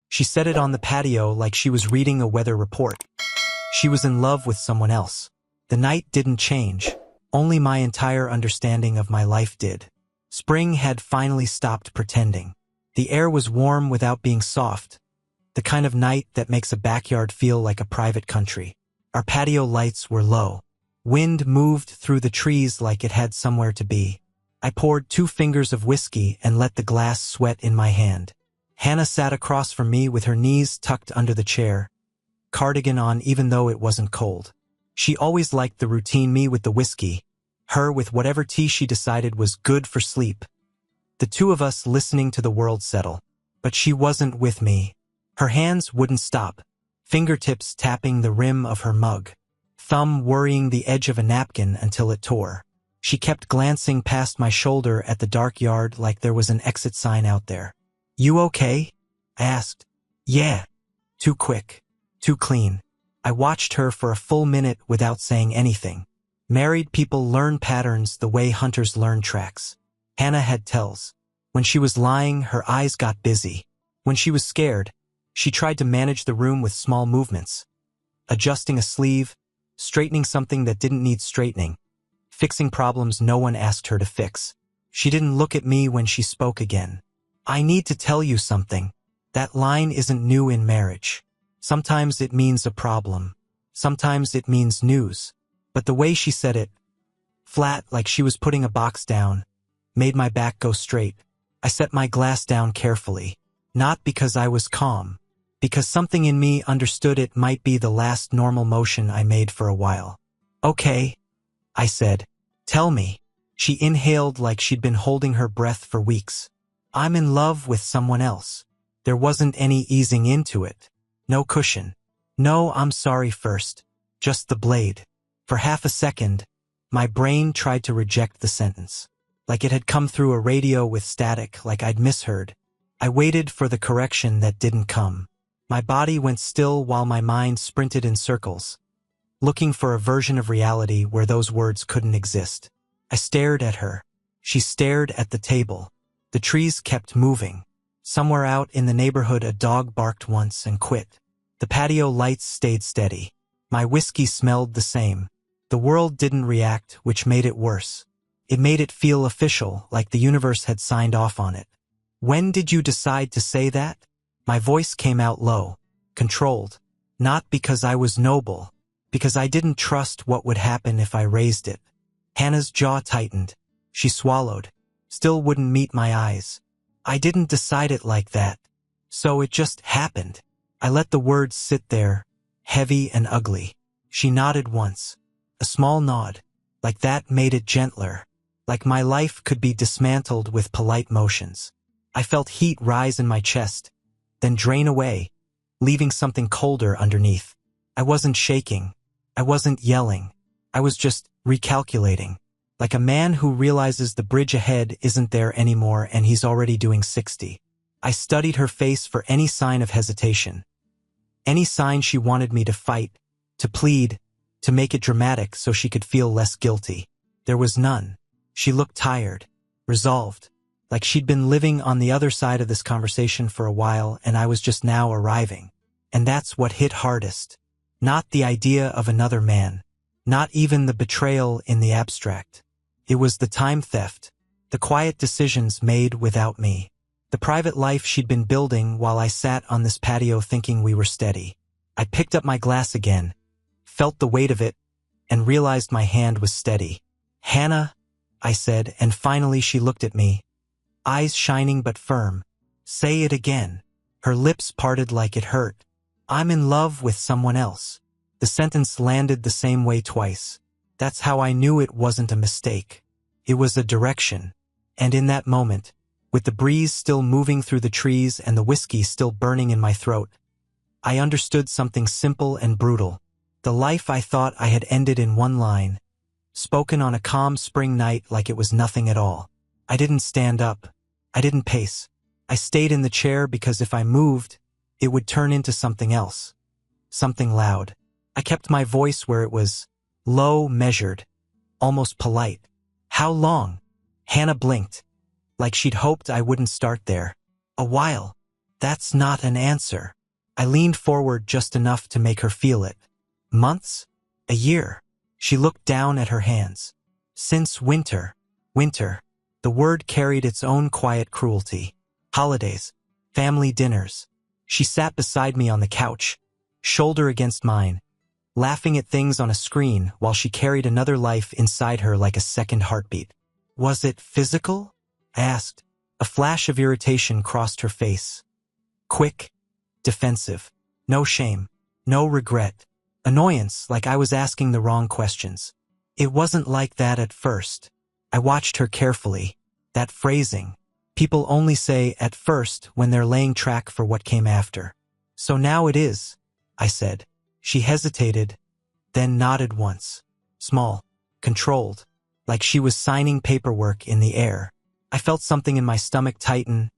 She said it on the patio like she was reading a weather report. She was in love with someone else. The night didn't change. Only my entire understanding of my life did. Spring had finally stopped pretending. The air was warm without being soft. The kind of night that makes a backyard feel like a private country. Our patio lights were low. Wind moved through the trees like it had somewhere to be. I poured 2 fingers of whiskey and let the glass sweat in my hand. Hannah sat across from me with her knees tucked under the chair, cardigan on even though it wasn't cold. She always liked the routine, me with the whiskey, her with whatever tea she decided was good for sleep. The two of us listening to the world settle. But she wasn't with me. Her hands wouldn't stop, fingertips tapping the rim of her mug, thumb worrying the edge of a napkin until it tore. She kept glancing past my shoulder at the dark yard like there was an exit sign out there. "You okay?" I asked. "Yeah." Too quick. Too clean. I watched her for a full minute without saying anything. Married people learn patterns the way hunters learn tracks. Hannah had tells. When she was lying, her eyes got busy. When she was scared, she tried to manage the room with small movements. Adjusting a sleeve, straightening something that didn't need straightening, fixing problems no one asked her to fix. She didn't look at me when she spoke again. "I need to tell you something." That line isn't new in marriage. Sometimes it means a problem. Sometimes it means news. But the way she said it, flat like she was putting a box down, made my back go straight. I set my glass down carefully. Not because I was calm. Because something in me understood it might be the last normal motion I made for a while. "Okay," I said. "Tell me." She inhaled like she'd been holding her breath for weeks. "I'm in love with someone else." There wasn't any easing into it. No cushion. No "I'm sorry" first. Just the blade. For half a second, my brain tried to reject the sentence. Like it had come through a radio with static, like I'd misheard. I waited for the correction that didn't come. My body went still while my mind sprinted in circles, looking for a version of reality where those words couldn't exist. I stared at her. She stared at the table. The trees kept moving. Somewhere out in the neighborhood a dog barked once and quit. The patio lights stayed steady. My whiskey smelled the same. The world didn't react, which made it worse. It made it feel official, like the universe had signed off on it. "When did you decide to say that?" My voice came out low, controlled. Not because I was noble, because I didn't trust what would happen if I raised it. Hannah's jaw tightened. She swallowed. Still wouldn't meet my eyes. "I didn't decide it like that. So it just happened." I let the words sit there, heavy and ugly. She nodded once. A small nod. Like that made it gentler. Like my life could be dismantled with polite motions. I felt heat rise in my chest, then drain away, leaving something colder underneath. I wasn't shaking. I wasn't yelling. I was just recalculating. Like a man who realizes the bridge ahead isn't there anymore and he's already doing 60. I studied her face for any sign of hesitation. Any sign she wanted me to fight, to plead, to make it dramatic so she could feel less guilty. There was none. She looked tired, resolved, like she'd been living on the other side of this conversation for a while and I was just now arriving. And that's what hit hardest. Not the idea of another man. Not even the betrayal in the abstract. It was the time theft, the quiet decisions made without me. The private life she'd been building while I sat on this patio thinking we were steady. I picked up my glass again, felt the weight of it, and realized my hand was steady. "Hannah," I said, and finally she looked at me, eyes shining but firm. "Say it again." Her lips parted like it hurt. "I'm in love with someone else." The sentence landed the same way twice. That's how I knew it wasn't a mistake. It was a direction. And in that moment, with the breeze still moving through the trees and the whiskey still burning in my throat, I understood something simple and brutal. The life I thought I had ended in one line, spoken on a calm spring night like it was nothing at all. I didn't stand up. I didn't pace. I stayed in the chair because if I moved, it would turn into something else. Something loud. I kept my voice where it was, low, measured, almost polite. "How long?" Hannah blinked, like she'd hoped I wouldn't start there. "A while." That's not an answer. I leaned forward just enough to make her feel it. Months? A year? She looked down at her hands. Since winter. Winter. The word carried its own quiet cruelty. Holidays. Family dinners. She sat beside me on the couch, shoulder against mine, laughing at things on a screen while she carried another life inside her like a second heartbeat. Was it physical? I asked. A flash of irritation crossed her face. Quick, defensive, no shame, no regret, annoyance like I was asking the wrong questions. It wasn't like that at first. I watched her carefully. That phrasing. People only say at first when they're laying track for what came after. So now it is, I said. She hesitated, then nodded once. Small, controlled, like she was signing paperwork in the air. I felt something in my stomach tighten,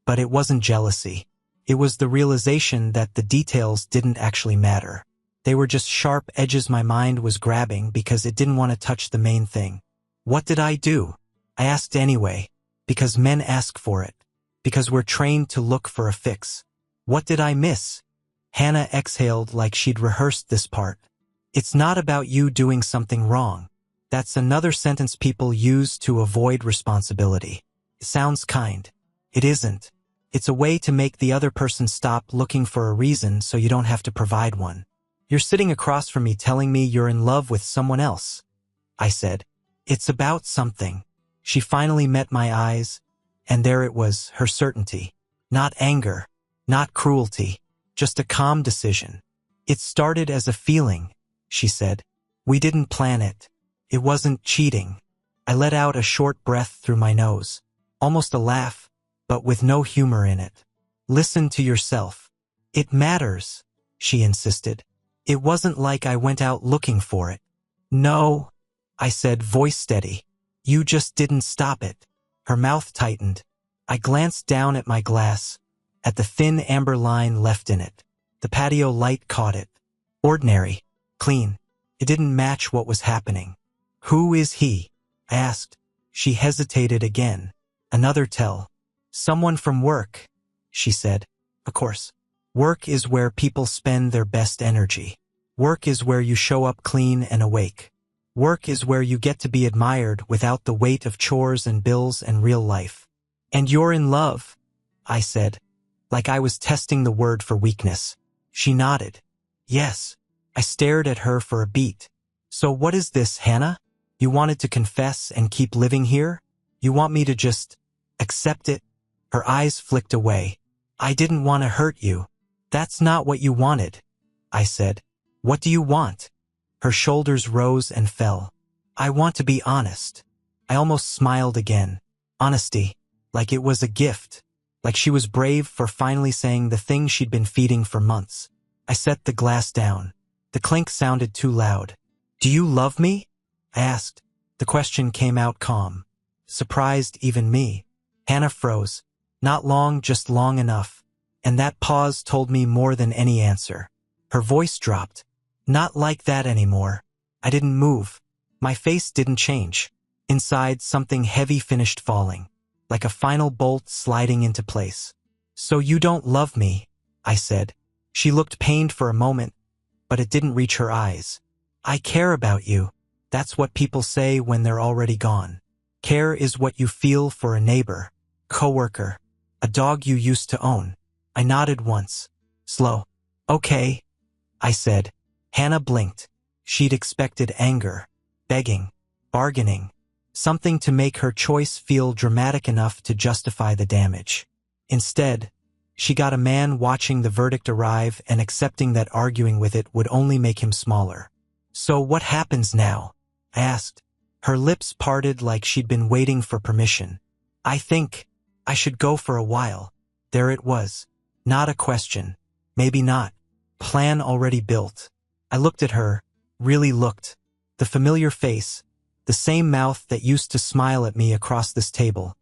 but it wasn't jealousy. It was the realization that the details didn't actually matter. They were just sharp edges my mind was grabbing because it didn't want to touch the main thing. What did I do? I asked anyway, because men ask for it, because we're trained to look for a fix. What did I miss? Hannah exhaled like she'd rehearsed this part. It's not about you doing something wrong. That's another sentence people use to avoid responsibility. It sounds kind. It isn't. It's a way to make the other person stop looking for a reason so you don't have to provide one. You're sitting across from me telling me you're in love with someone else, I said. It's about something. She finally met my eyes, and there it was, her certainty. Not anger, not cruelty, just a calm decision. It started as a feeling, she said. We didn't plan it. It wasn't cheating. I let out a short breath through my nose, almost a laugh, but with no humor in it. Listen to yourself. It matters, she insisted. It wasn't like I went out looking for it. No, I said, voice steady. You just didn't stop it. Her mouth tightened. I glanced down at my glass, at the thin amber line left in it. The patio light caught it. Ordinary, clean. It didn't match what was happening. Who is he? I asked. She hesitated again. Another tell. Someone from work, she said. Of course. Work is where people spend their best energy. Work is where you show up clean and awake. Work is where you get to be admired without the weight of chores and bills and real life. And you're in love, I said, like I was testing the word for weakness. She nodded. Yes. I stared at her for a beat. So what is this, Hannah? You wanted to confess and keep living here? You want me to just accept it? Her eyes flicked away. I didn't want to hurt you. That's not what you wanted, I said. What do you want? Her shoulders rose and fell. I want to be honest. I almost smiled again. Honesty, like it was a gift, like she was brave for finally saying the thing she'd been feeding for months. I set the glass down. The clink sounded too loud. Do you love me? I asked. The question came out calm. Surprised even me. Hannah froze. Not long, just long enough. And that pause told me more than any answer. Her voice dropped. Not like that anymore. I didn't move. My face didn't change. Inside, something heavy finished falling, like a final bolt sliding into place. So you don't love me, I said. She looked pained for a moment, but it didn't reach her eyes. I care about you. That's what people say when they're already gone. Care is what you feel for a neighbor, coworker, a dog you used to own. I nodded once. Slow. Okay, I said. Hannah blinked. She'd expected anger, begging, bargaining, something to make her choice feel dramatic enough to justify the damage. Instead, she got a man watching the verdict arrive and accepting that arguing with it would only make him smaller. So what happens now? I asked. Her lips parted like she'd been waiting for permission. I think I should go for a while. There it was. Not a question. Maybe not. Plan already built. I looked at her, really looked. The familiar face, the same mouth that used to smile at me across this table,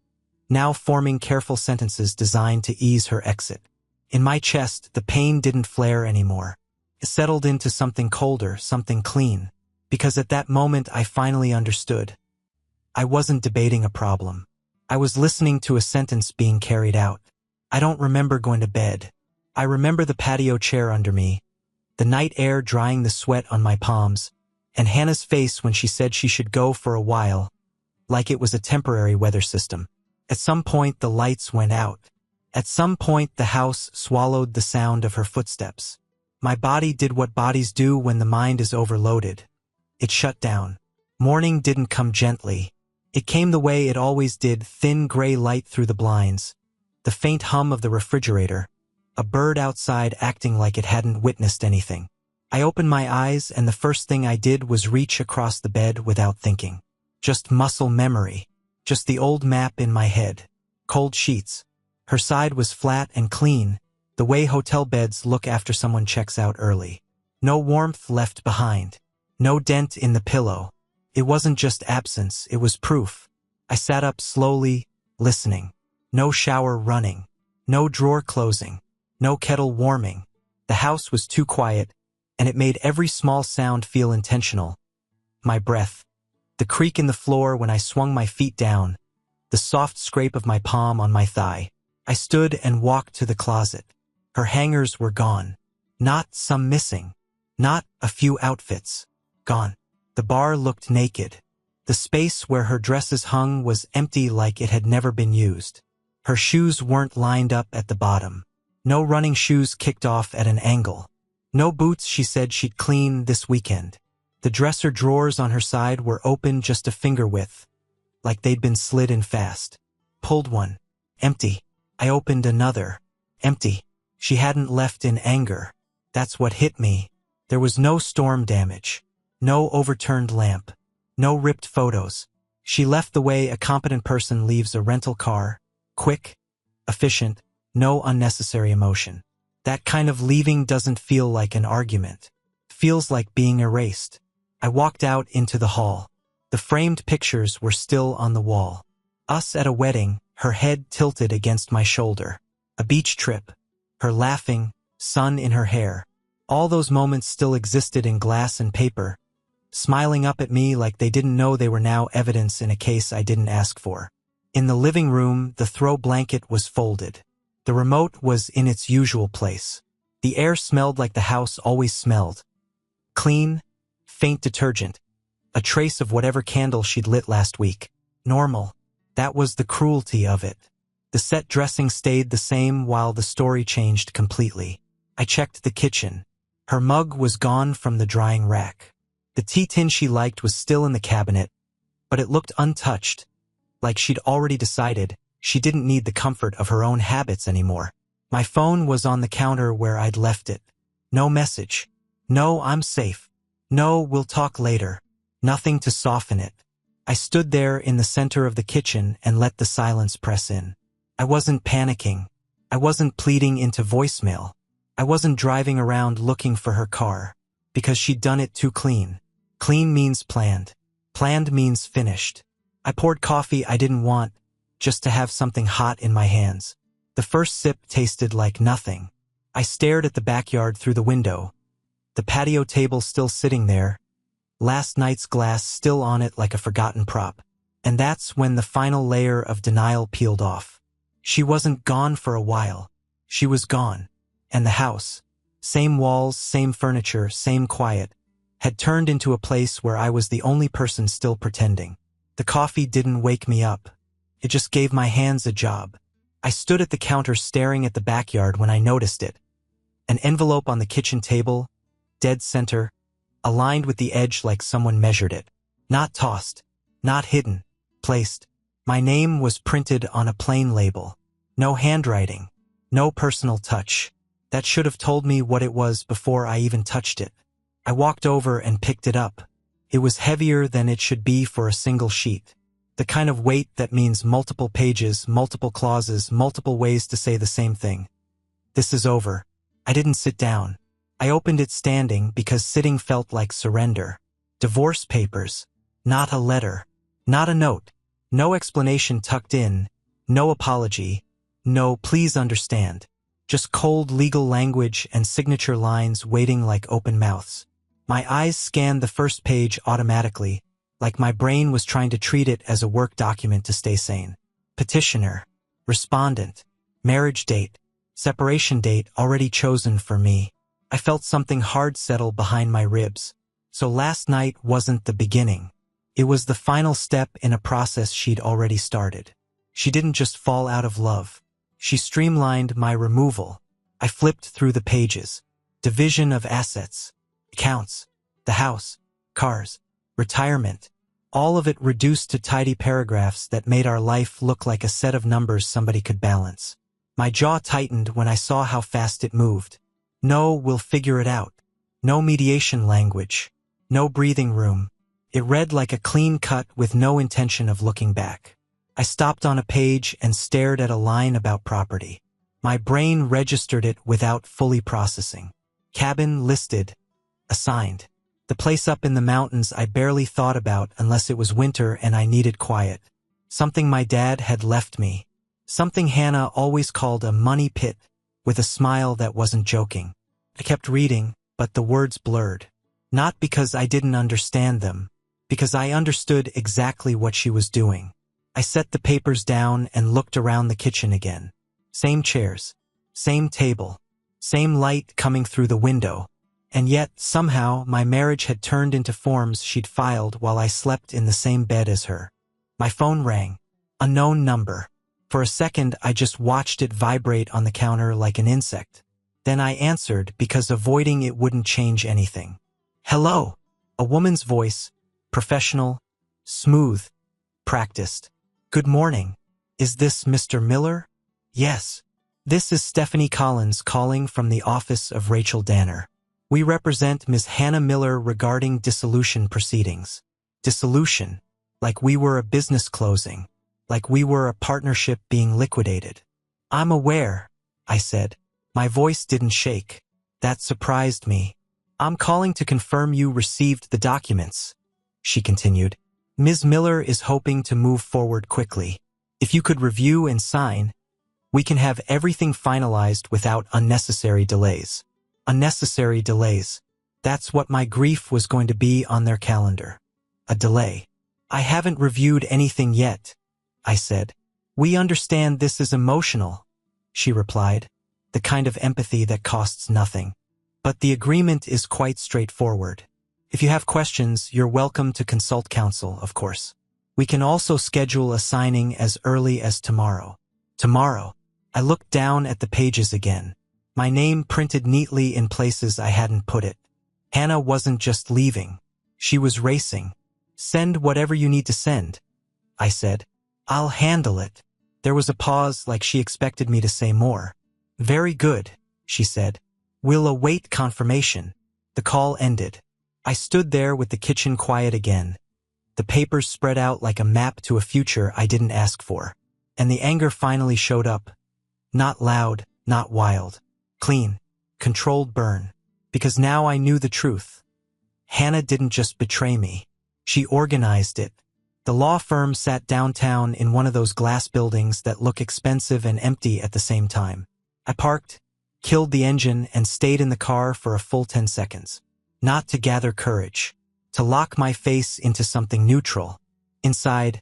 now forming careful sentences designed to ease her exit. In my chest, the pain didn't flare anymore. It settled into something colder, something clean, because at that moment I finally understood. I wasn't debating a problem. I was listening to a sentence being carried out. I don't remember going to bed. I remember the patio chair under me, the night air drying the sweat on my palms, and Hannah's face when she said she should go for a while, like it was a temporary weather system. At some point the lights went out. At some point the house swallowed the sound of her footsteps. My body did what bodies do when the mind is overloaded. It shut down. Morning didn't come gently. It came the way it always did, thin gray light through the blinds, the faint hum of the refrigerator, a bird outside acting like it hadn't witnessed anything. I opened my eyes and the first thing I did was reach across the bed without thinking. Just muscle memory. Just the old map in my head. Cold sheets. Her side was flat and clean, the way hotel beds look after someone checks out early. No warmth left behind. No dent in the pillow. It wasn't just absence, it was proof. I sat up slowly, listening. No shower running. No drawer closing. No kettle warming. The house was too quiet, and it made every small sound feel intentional. My breath. The creak in the floor when I swung my feet down. The soft scrape of my palm on my thigh. I stood and walked to the closet. Her hangers were gone. Not some missing. Not a few outfits. Gone. The bar looked naked. The space where her dresses hung was empty like it had never been used. Her shoes weren't lined up at the bottom. No running shoes kicked off at an angle. No boots she said she'd clean this weekend. The dresser drawers on her side were open just a finger width, like they'd been slid in fast. Pulled one. Empty. I opened another. Empty. She hadn't left in anger. That's what hit me. There was no storm damage. No overturned lamp. No ripped photos. She left the way a competent person leaves a rental car. Quick. Efficient. No unnecessary emotion. That kind of leaving doesn't feel like an argument. Feels like being erased. I walked out into the hall. The framed pictures were still on the wall. Us at a wedding, her head tilted against my shoulder. A beach trip. Her laughing, sun in her hair. All those moments still existed in glass and paper, smiling up at me like they didn't know they were now evidence in a case I didn't ask for. In the living room, the throw blanket was folded. The remote was in its usual place. The air smelled like the house always smelled. Clean, faint detergent. A trace of whatever candle she'd lit last week. Normal. That was the cruelty of it. The set dressing stayed the same while the story changed completely. I checked the kitchen. Her mug was gone from the drying rack. The tea tin she liked was still in the cabinet, but it looked untouched, like she'd already decided she didn't need the comfort of her own habits anymore. My phone was on the counter where I'd left it. No message. No, I'm safe. No, we'll talk later. Nothing to soften it. I stood there in the center of the kitchen and let the silence press in. I wasn't panicking. I wasn't pleading into voicemail. I wasn't driving around looking for her car, because she'd done it too clean. Clean means planned. Planned means finished. I poured coffee I didn't want, just to have something hot in my hands. The first sip tasted like nothing. I stared at the backyard through the window. The patio table still sitting there, last night's glass still on it like a forgotten prop. And that's when the final layer of denial peeled off. She wasn't gone for a while. She was gone. And the house, same walls, same furniture, same quiet, had turned into a place where I was the only person still pretending. The coffee didn't wake me up. It just gave my hands a job. I stood at the counter staring at the backyard when I noticed it. An envelope on the kitchen table, dead center, aligned with the edge like someone measured it. Not tossed, not hidden, placed. My name was printed on a plain label. No handwriting, no personal touch. That should have told me what it was before I even touched it. I walked over and picked it up. It was heavier than it should be for a single sheet. The kind of weight that means multiple pages, multiple clauses, multiple ways to say the same thing. This is over. I didn't sit down. I opened it standing because sitting felt like surrender. Divorce papers. Not a letter. Not a note. No explanation tucked in. No apology. No please understand. Just cold legal language and signature lines waiting like open mouths. My eyes scanned the first page automatically, like my brain was trying to treat it as a work document to stay sane. Petitioner. Respondent. Marriage date. Separation date already chosen for me. I felt something hard settle behind my ribs. So last night wasn't the beginning. It was the final step in a process she'd already started. She didn't just fall out of love. She streamlined my removal. I flipped through the pages. Division of assets. Accounts. The house. Cars. Retirement. All of it reduced to tidy paragraphs that made our life look like a set of numbers somebody could balance. My jaw tightened when I saw how fast it moved. No, we'll figure it out. No mediation language. No breathing room. It read like a clean cut with no intention of looking back. I stopped on a page and stared at a line about property. My brain registered it without fully processing. Cabin listed. Assigned. The place up in the mountains I barely thought about unless it was winter and I needed quiet. Something my dad had left me. Something Hannah always called a money pit, with a smile that wasn't joking. I kept reading, but the words blurred. Not because I didn't understand them, because I understood exactly what she was doing. I set the papers down and looked around the kitchen again. Same chairs, same table, same light coming through the window. And yet, somehow, my marriage had turned into forms she'd filed while I slept in the same bed as her. My phone rang. Unknown number. For a second, I just watched it vibrate on the counter like an insect. Then I answered because avoiding it wouldn't change anything. Hello. A woman's voice. Professional. Smooth. Practiced. Good morning. Is this Mr. Miller? Yes. This is Stephanie Collins calling from the office of Rachel Danner. We represent Ms. Hannah Miller regarding dissolution proceedings. Dissolution. Like we were a business closing. Like we were a partnership being liquidated. I'm aware, I said. My voice didn't shake. That surprised me. I'm calling to confirm you received the documents, she continued. Ms. Miller is hoping to move forward quickly. If you could review and sign, we can have everything finalized without unnecessary delays. Unnecessary delays. That's what my grief was going to be on their calendar. A delay. I haven't reviewed anything yet, I said. We understand this is emotional, she replied, the kind of empathy that costs nothing. But the agreement is quite straightforward. If you have questions, you're welcome to consult counsel, of course. We can also schedule a signing as early as tomorrow. Tomorrow. I looked down at the pages again. My name printed neatly in places I hadn't put it. Hannah wasn't just leaving. She was racing. Send whatever you need to send, I said. I'll handle it. There was a pause like she expected me to say more. Very good, she said. We'll await confirmation. The call ended. I stood there with the kitchen quiet again. The papers spread out like a map to a future I didn't ask for. And the anger finally showed up. Not loud, not wild. Clean. Controlled burn. Because now I knew the truth. Hannah didn't just betray me. She organized it. The law firm sat downtown in one of those glass buildings that look expensive and empty at the same time. I parked, killed the engine, and stayed in the car for a full 10 seconds. Not to gather courage. To lock my face into something neutral. Inside,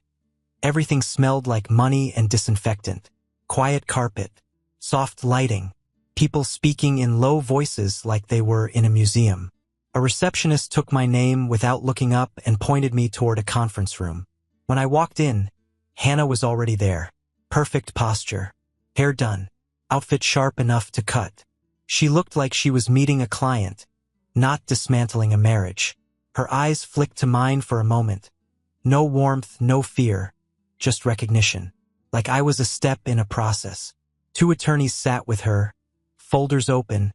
everything smelled like money and disinfectant. Quiet carpet. Soft lighting. People speaking in low voices like they were in a museum. A receptionist took my name without looking up and pointed me toward a conference room. When I walked in, Hannah was already there. Perfect posture. Hair done. Outfit sharp enough to cut. She looked like she was meeting a client, not dismantling a marriage. Her eyes flicked to mine for a moment. No warmth, no fear, just recognition. Like I was a step in a process. 2 attorneys sat with her, folders open,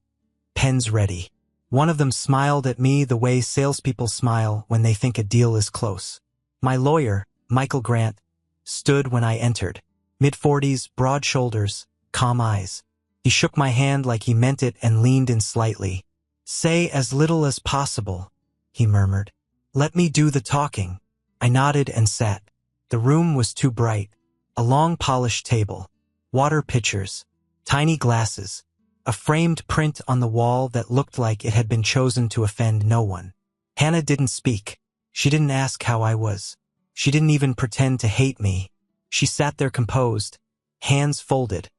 pens ready. One of them smiled at me the way salespeople smile when they think a deal is close. My lawyer, Michael Grant, stood when I entered. Mid-40s, broad shoulders, calm eyes. He shook my hand like he meant it and leaned in slightly. Say as little as possible, he murmured. Let me do the talking. I nodded and sat. The room was too bright. A long polished table. Water pitchers. Tiny glasses. A framed print on the wall that looked like it had been chosen to offend no one. Hannah didn't speak. She didn't ask how I was. She didn't even pretend to hate me. She sat there composed, hands folded.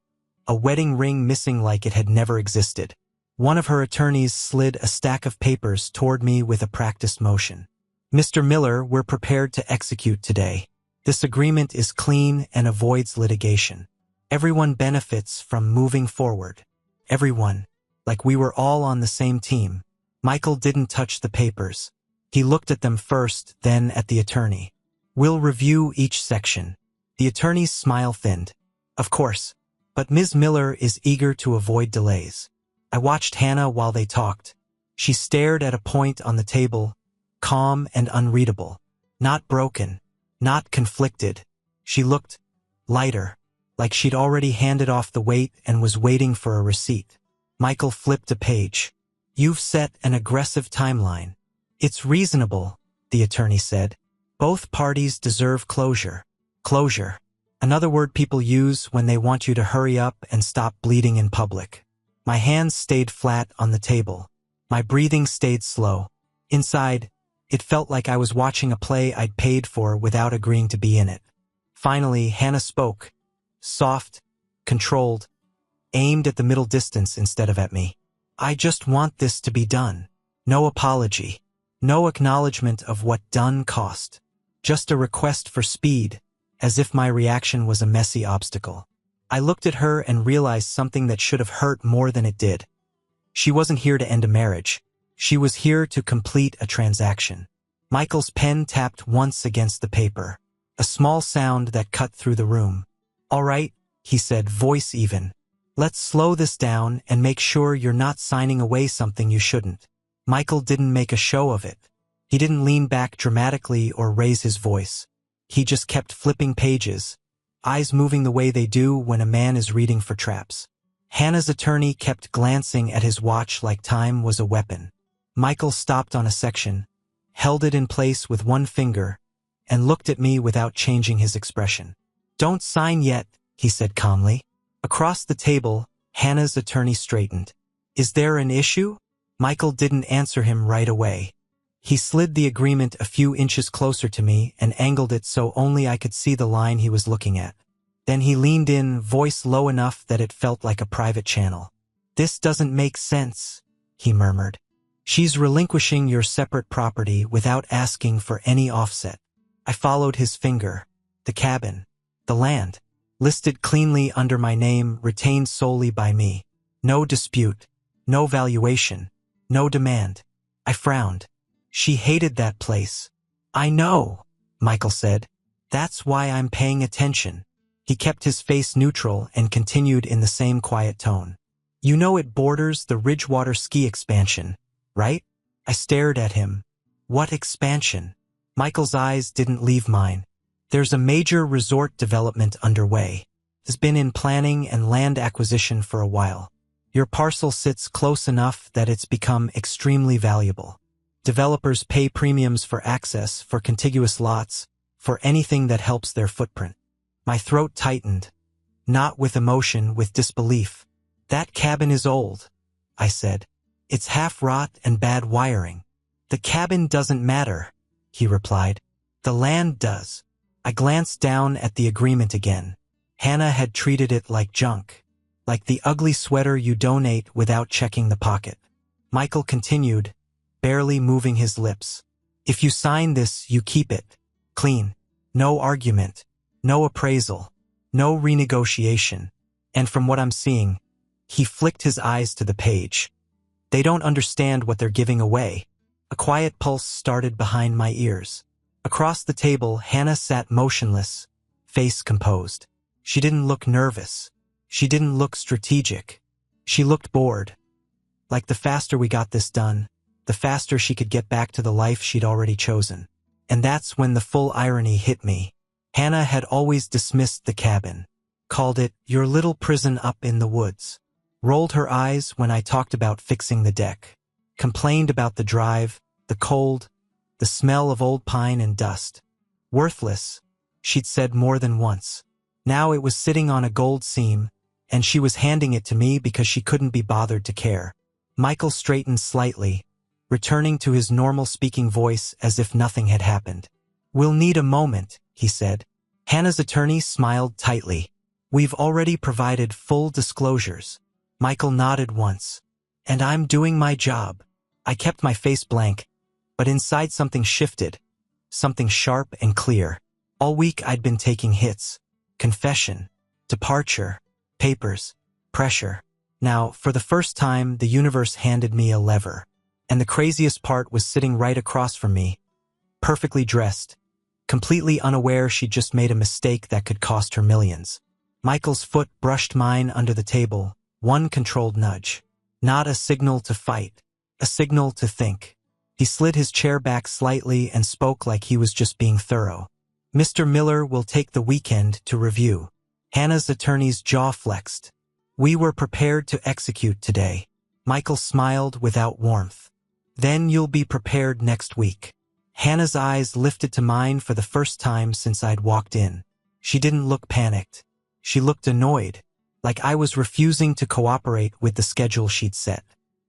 a wedding ring missing like it had never existed. One of her attorneys slid a stack of papers toward me with a practiced motion. "Mr. Miller, we're prepared to execute today. This agreement is clean and avoids litigation. Everyone benefits from moving forward. Everyone. Like we were all on the same team." Michael didn't touch the papers. He looked at them first, then at the attorney. "We'll review each section." The attorney's smile thinned. "Of course. But Ms. Miller is eager to avoid delays." I watched Hannah while they talked. She stared at a point on the table, calm and unreadable. Not broken. Not conflicted. She looked lighter, like she'd already handed off the weight and was waiting for a receipt. Michael flipped a page. "You've set an aggressive timeline." "It's reasonable," the attorney said. "Both parties deserve closure." Closure. Another word people use when they want you to hurry up and stop bleeding in public. My hands stayed flat on the table. My breathing stayed slow. Inside, it felt like I was watching a play I'd paid for without agreeing to be in it. Finally, Hannah spoke. Soft, controlled, aimed at the middle distance instead of at me. "I just want this to be done. No apology. No acknowledgement of what done cost. Just a request for speed," as if my reaction was a messy obstacle. I looked at her and realized something that should have hurt more than it did. She wasn't here to end a marriage. She was here to complete a transaction. Michael's pen tapped once against the paper, a small sound that cut through the room. "All right," he said, voice even. "Let's slow this down and make sure you're not signing away something you shouldn't." Michael didn't make a show of it. He didn't lean back dramatically or raise his voice. He just kept flipping pages, eyes moving the way they do when a man is reading for traps. Hannah's attorney kept glancing at his watch like time was a weapon. Michael stopped on a section, held it in place with one finger, and looked at me without changing his expression. "Don't sign yet," he said calmly. Across the table, Hannah's attorney straightened. "Is there an issue?" Michael didn't answer him right away. He slid the agreement a few inches closer to me and angled it so only I could see the line he was looking at. Then he leaned in, voice low enough that it felt like a private channel. "This doesn't make sense," he murmured. "She's relinquishing your separate property without asking for any offset." I followed his finger. The cabin, the land, listed cleanly under my name, retained solely by me. No dispute, no valuation, no demand. I frowned. "She hated that place." "I know," Michael said. "That's why I'm paying attention." He kept his face neutral and continued in the same quiet tone. "You know it borders the Ridgewater ski expansion, right?" I stared at him. "What expansion?" Michael's eyes didn't leave mine. "There's a major resort development underway. It's been in planning and land acquisition for a while. Your parcel sits close enough that it's become extremely valuable. Developers pay premiums for access, for contiguous lots, for anything that helps their footprint." My throat tightened, not with emotion, with disbelief. "That cabin is old," I said. "It's half-rot and bad wiring." "The cabin doesn't matter," he replied. "The land does." I glanced down at the agreement again. Hannah had treated it like junk, like the ugly sweater you donate without checking the pocket. Michael continued, barely moving his lips. "If you sign this, you keep it. Clean. No argument. No appraisal. No renegotiation. And from what I'm seeing," he flicked his eyes to the page, "they don't understand what they're giving away." A quiet pulse started behind my ears. Across the table, Hannah sat motionless, face composed. She didn't look nervous. She didn't look strategic. She looked bored. Like the faster we got this done, the faster she could get back to the life she'd already chosen. And that's when the full irony hit me. Hannah had always dismissed the cabin, called it your little prison up in the woods, rolled her eyes when I talked about fixing the deck, complained about the drive, the cold, the smell of old pine and dust. Worthless, she'd said more than once. Now it was sitting on a gold seam, and she was handing it to me because she couldn't be bothered to care. Michael straightened slightly, returning to his normal speaking voice as if nothing had happened. "We'll need a moment," he said. Hannah's attorney smiled tightly. We've already provided full disclosures. Michael nodded once. And I'm doing my job. I kept my face blank, but inside something shifted. Something sharp and clear. All week I'd been taking hits. Confession. Departure. Papers. Pressure. Now, for the first time, the universe handed me a lever. And the craziest part was sitting right across from me. Perfectly dressed. Completely unaware she'd just made a mistake that could cost her millions. Michael's foot brushed mine under the table. One controlled nudge. Not a signal to fight. A signal to think. He slid his chair back slightly and spoke like he was just being thorough. Mr. Miller will take the weekend to review. Hannah's attorney's jaw flexed. We were prepared to execute today. Michael smiled without warmth. Then you'll be prepared next week. Hannah's eyes lifted to mine for the first time since I'd walked in. She didn't look panicked. She looked annoyed, like I was refusing to cooperate with the schedule she'd set.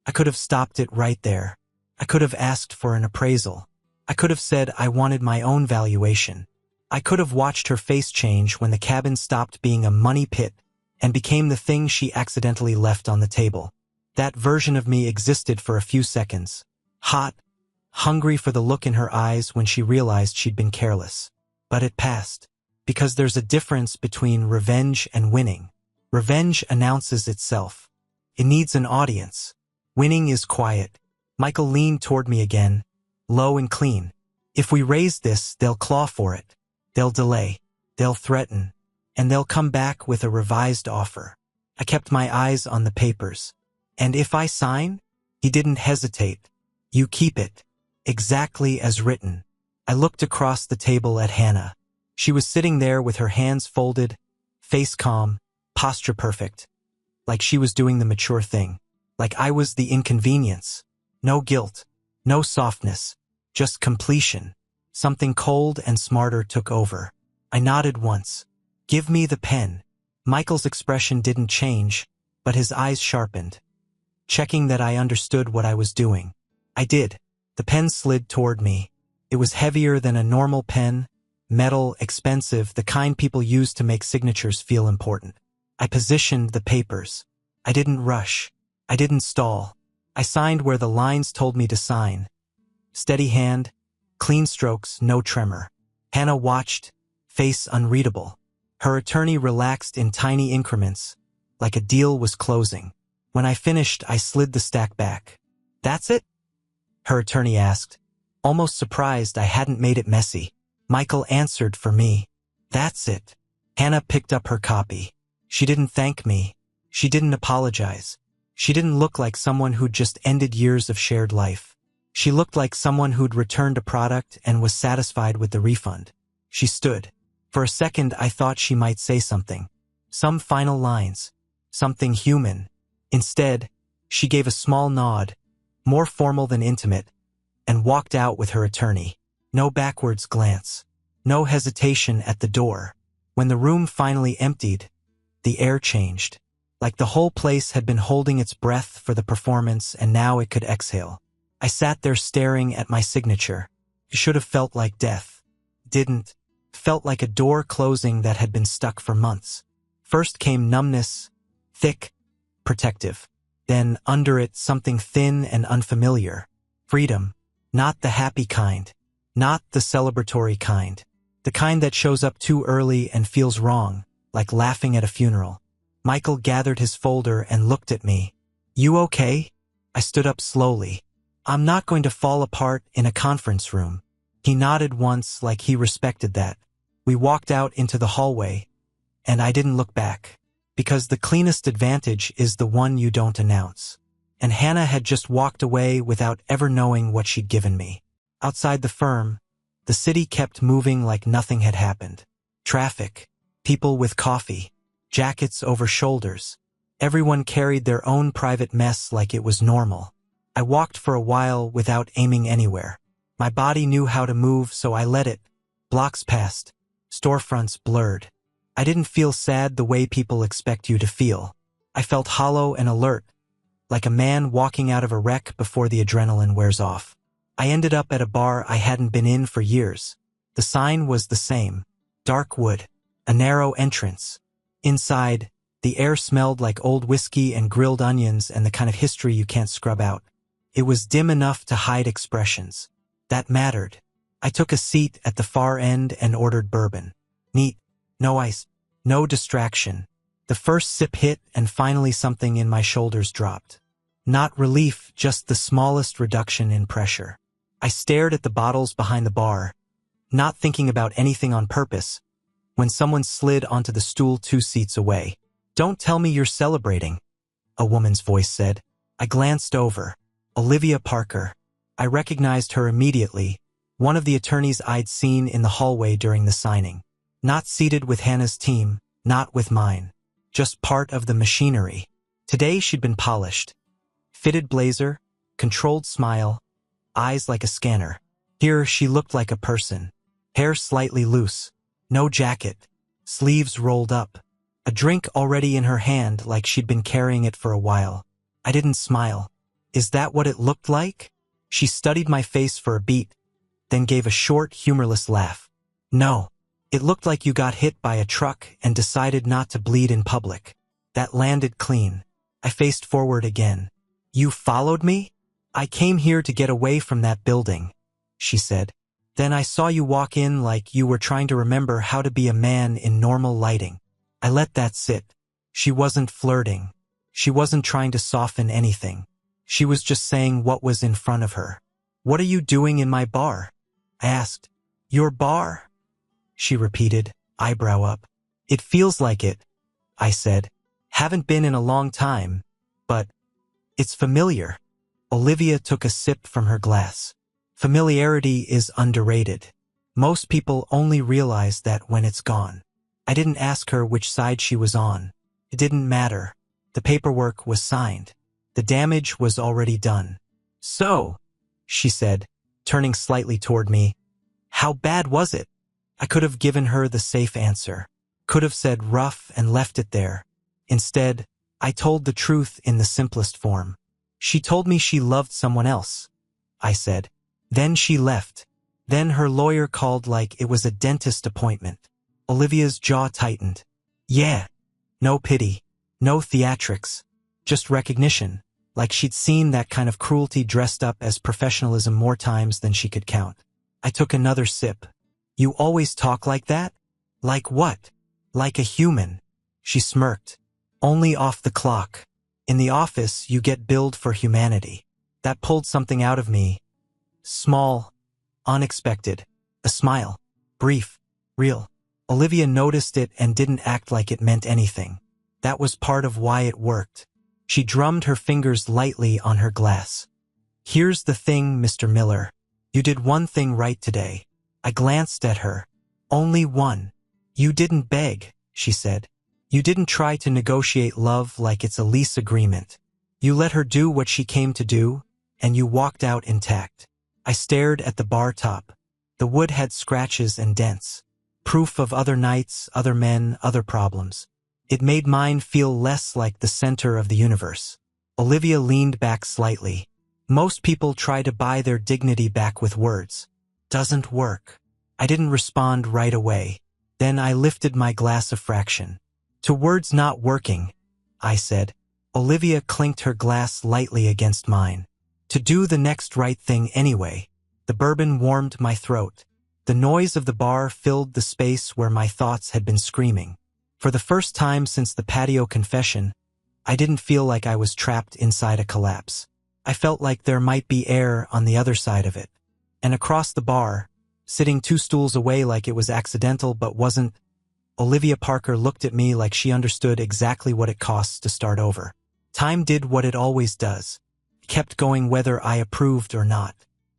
I could have stopped it right there. I could have asked for an appraisal. I could have said I wanted my own valuation. I could have watched her face change when the cabin stopped being a money pit and became the thing she accidentally left on the table. That version of me existed for a few seconds. Hot, hungry for the look in her eyes when she realized she'd been careless. But it passed. Because there's a difference between revenge and winning. Revenge announces itself. It needs an audience. Winning is quiet. Michael leaned toward me again, low and clean. If we raise this, they'll claw for it. They'll delay. They'll threaten. And they'll come back with a revised offer. I kept my eyes on the papers. And if I sign? He didn't hesitate. You keep it. Exactly as written. I looked across the table at Hannah. She was sitting there with her hands folded, face calm, posture perfect. Like she was doing the mature thing. Like I was the inconvenience. No guilt. No softness. Just completion. Something cold and smarter took over. I nodded once. Give me the pen. Michael's expression didn't change, but his eyes sharpened. Checking that I understood what I was doing. I did. The pen slid toward me. It was heavier than a normal pen. Metal, expensive, the kind people use to make signatures feel important. I positioned the papers. I didn't rush. I didn't stall. I signed where the lines told me to sign. Steady hand, clean strokes, no tremor. Hannah watched, face unreadable. Her attorney relaxed in tiny increments, like a deal was closing. When I finished, I slid the stack back. That's it? Her attorney asked, almost surprised I hadn't made it messy. Michael answered for me. That's it. Hannah picked up her copy. She didn't thank me. She didn't apologize. She didn't look like someone who'd just ended years of shared life. She looked like someone who'd returned a product and was satisfied with the refund. She stood. For a second, I thought she might say something. Some final lines. Something human. Instead, she gave a small nod, more formal than intimate, and walked out with her attorney. No backwards glance. No hesitation at the door. When the room finally emptied, the air changed. Like the whole place had been holding its breath for the performance and now it could exhale. I sat there staring at my signature. It should have felt like death. Didn't. Felt like a door closing that had been stuck for months. First came numbness, thick, protective. Then under it something thin and unfamiliar. Freedom. Not the happy kind. Not the celebratory kind. The kind that shows up too early and feels wrong, like laughing at a funeral. Michael gathered his folder and looked at me. You okay? I stood up slowly. I'm not going to fall apart in a conference room. He nodded once like he respected that. We walked out into the hallway, and I didn't look back. Because the cleanest advantage is the one you don't announce. And Hannah had just walked away without ever knowing what she'd given me. Outside the firm, the city kept moving like nothing had happened. Traffic, people with coffee, jackets over shoulders. Everyone carried their own private mess like it was normal. I walked for a while without aiming anywhere. My body knew how to move, so I let it. Blocks passed. Storefronts blurred. I didn't feel sad the way people expect you to feel. I felt hollow and alert, like a man walking out of a wreck before the adrenaline wears off. I ended up at a bar I hadn't been in for years. The sign was the same. Dark wood. A narrow entrance. Inside, the air smelled like old whiskey and grilled onions and the kind of history you can't scrub out. It was dim enough to hide expressions. That mattered. I took a seat at the far end and ordered bourbon. Neat. No ice. No distraction. The first sip hit and finally something in my shoulders dropped. Not relief, just the smallest reduction in pressure. I stared at the bottles behind the bar, not thinking about anything on purpose, when someone slid onto the stool 2 seats away. "Don't tell me you're celebrating," a woman's voice said. I glanced over. Olivia Parker. I recognized her immediately, one of the attorneys I'd seen in the hallway during the signing. Not seated with Hannah's team, not with mine. Just part of the machinery. Today she'd been polished. Fitted blazer, controlled smile, eyes like a scanner. Here she looked like a person. Hair slightly loose. No jacket. Sleeves rolled up. A drink already in her hand like she'd been carrying it for a while. I didn't smile. "Is that what it looked like?" She studied my face for a beat, then gave a short, humorless laugh. "No. It looked like you got hit by a truck and decided not to bleed in public." That landed clean. I faced forward again. "You followed me?" "I came here to get away from that building," she said. "Then I saw you walk in like you were trying to remember how to be a man in normal lighting." I let that sit. She wasn't flirting. She wasn't trying to soften anything. She was just saying what was in front of her. "What are you doing in my bar?" I asked. "Your bar?" she repeated, eyebrow up. "It feels like it," I said. "Haven't been in a long time, but it's familiar." Olivia took a sip from her glass. Familiarity is underrated. Most people only realize that when it's gone. I didn't ask her which side she was on. It didn't matter. The paperwork was signed. The damage was already done. "So," she said, turning slightly toward me, "how bad was it?" I could have given her the safe answer. Could have said rough and left it there. Instead, I told the truth in the simplest form. "She told me she loved someone else," I said. "Then she left. Then her lawyer called like it was a dentist appointment." Olivia's jaw tightened. "Yeah. No pity. No theatrics. Just recognition, like she'd seen that kind of cruelty dressed up as professionalism more times than she could count." I took another sip. "You always talk like that?" "Like what?" "Like a human." She smirked. "Only off the clock. In the office, you get billed for humanity." That pulled something out of me. Small, unexpected, a smile, brief, real. Olivia noticed it and didn't act like it meant anything. That was part of why it worked. She drummed her fingers lightly on her glass. "Here's the thing, Mr. Miller. You did one thing right today." I glanced at her. "Only one." "You didn't beg," she said. "You didn't try to negotiate love like it's a lease agreement. You let her do what she came to do, and you walked out intact." I stared at the bar top. The wood had scratches and dents. Proof of other nights, other men, other problems. It made mine feel less like the center of the universe. Olivia leaned back slightly. "Most people try to buy their dignity back with words. Doesn't work." I didn't respond right away. Then I lifted my glass a fraction. "To words not working," I said. Olivia clinked her glass lightly against mine. "To do the next right thing anyway." The bourbon warmed my throat. The noise of the bar filled the space where my thoughts had been screaming. For the first time since the patio confession, I didn't feel like I was trapped inside a collapse. I felt like there might be air on the other side of it. And across the bar, sitting 2 stools away like it was accidental but wasn't, Olivia Parker looked at me like she understood exactly what it costs to start over. Time did what it always does. It kept going whether I approved or not.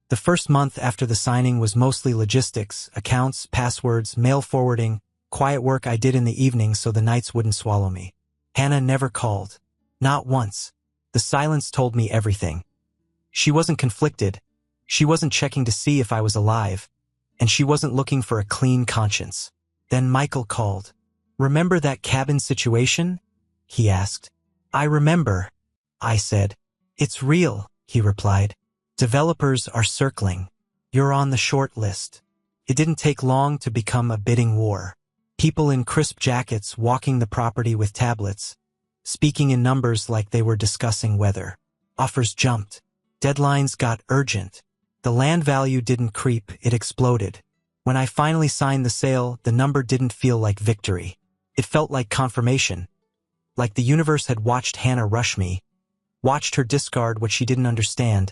The first month after the signing was mostly logistics, accounts, passwords, mail forwarding, quiet work I did in the evening so the nights wouldn't swallow me. Hannah never called. Not once. The silence told me everything. She wasn't conflicted. She wasn't checking to see if I was alive. And she wasn't looking for a clean conscience. Then Michael called. "Remember that cabin situation?" he asked. "I remember," I said. "It's real," he replied. "Developers are circling. You're on the short list." It didn't take long to become a bidding war. People in crisp jackets walking the property with tablets, speaking in numbers like they were discussing weather. Offers jumped. Deadlines got urgent. The land value didn't creep, it exploded. When I finally signed the sale, the number didn't feel like victory. It felt like confirmation. Like the universe had watched Hannah rush me, watched her discard what she didn't understand,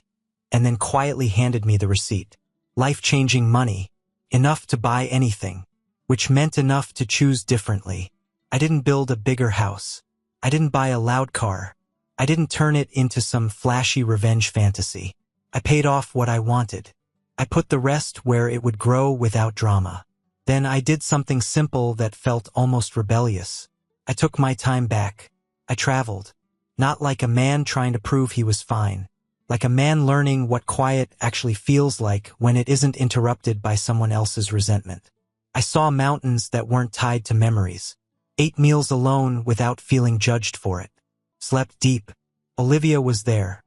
and then quietly handed me the receipt. Life-changing money. Enough to buy anything. Which meant enough to choose differently. I didn't build a bigger house. I didn't buy a loud car. I didn't turn it into some flashy revenge fantasy. I paid off what I wanted. I put the rest where it would grow without drama. Then I did something simple that felt almost rebellious. I took my time back. I traveled. Not like a man trying to prove he was fine. Like a man learning what quiet actually feels like when it isn't interrupted by someone else's resentment. I saw mountains that weren't tied to memories. Ate meals alone without feeling judged for it. Slept deep. Olivia was there.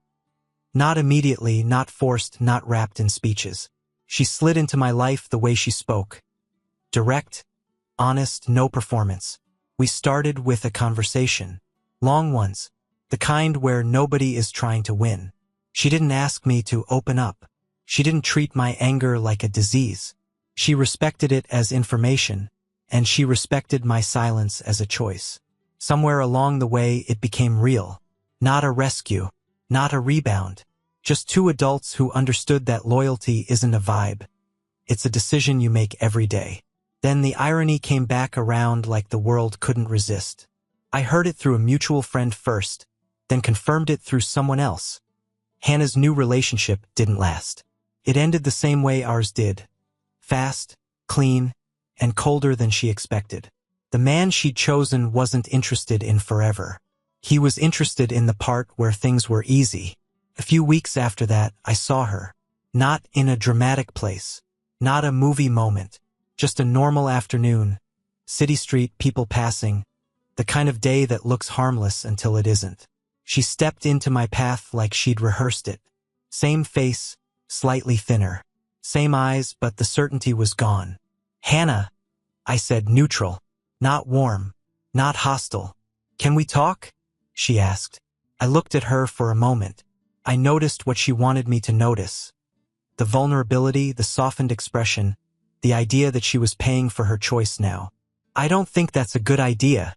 Not immediately, not forced, not wrapped in speeches. She slid into my life the way she spoke. Direct, honest, no performance. We started with a conversation. Long ones. The kind where nobody is trying to win. She didn't ask me to open up. She didn't treat my anger like a disease. She respected it as information, and she respected my silence as a choice. Somewhere along the way it became real. Not a rescue. Not a rebound. Just two adults who understood that loyalty isn't a vibe. It's a decision you make every day. Then the irony came back around like the world couldn't resist. I heard it through a mutual friend first, then confirmed it through someone else. Hannah's new relationship didn't last. It ended the same way ours did. Fast, clean, and colder than she expected. The man she'd chosen wasn't interested in forever. He was interested in the part where things were easy. A few weeks after that, I saw her. Not in a dramatic place. Not a movie moment. Just a normal afternoon. City street, people passing. The kind of day that looks harmless until it isn't. She stepped into my path like she'd rehearsed it. Same face, slightly thinner. Same eyes, but the certainty was gone. Hannah, I said, neutral. Not warm. Not hostile. Can we talk? She asked. I looked at her for a moment. I noticed what she wanted me to notice. The vulnerability, the softened expression, the idea that she was paying for her choice now. I don't think that's a good idea,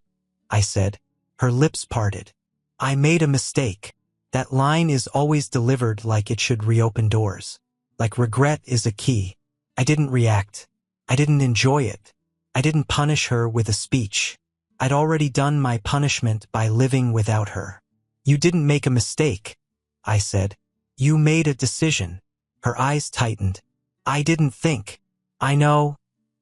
I said. Her lips parted. I made a mistake. That line is always delivered like it should reopen doors. Like regret is a key. I didn't react. I didn't enjoy it. I didn't punish her with a speech. I'd already done my punishment by living without her. You didn't make a mistake, I said. You made a decision. Her eyes tightened. I didn't think. I know.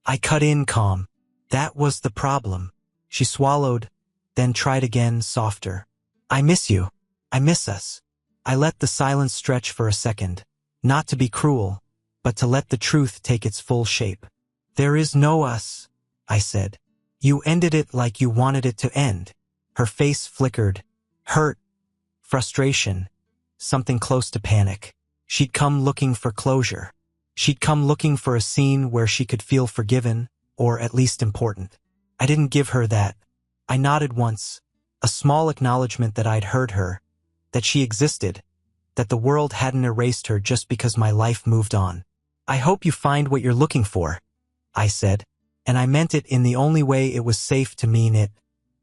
I cut in calm. That was the problem. She swallowed, then tried again, softer. I miss you. I miss us. I let the silence stretch for a second. Not to be cruel, but to let the truth take its full shape. There is no us, I said. You ended it like you wanted it to end. Her face flickered. Hurt. Frustration. Something close to panic. She'd come looking for closure. She'd come looking for a scene where she could feel forgiven, or at least important. I didn't give her that. I nodded once. A small acknowledgement that I'd heard her. That she existed. That the world hadn't erased her just because my life moved on. I hope you find what you're looking for, I said. And I meant it in the only way it was safe to mean it,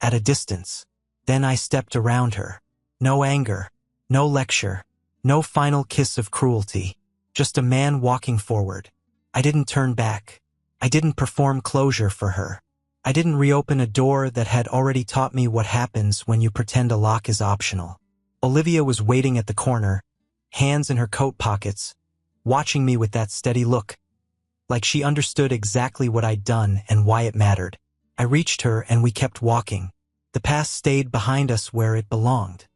at a distance. Then I stepped around her. No anger, no lecture, no final kiss of cruelty, just a man walking forward. I didn't turn back. I didn't perform closure for her. I didn't reopen a door that had already taught me what happens when you pretend a lock is optional. Olivia was waiting at the corner, hands in her coat pockets, watching me with that steady look. Like she understood exactly what I'd done and why it mattered. I reached her and we kept walking. The past stayed behind us where it belonged.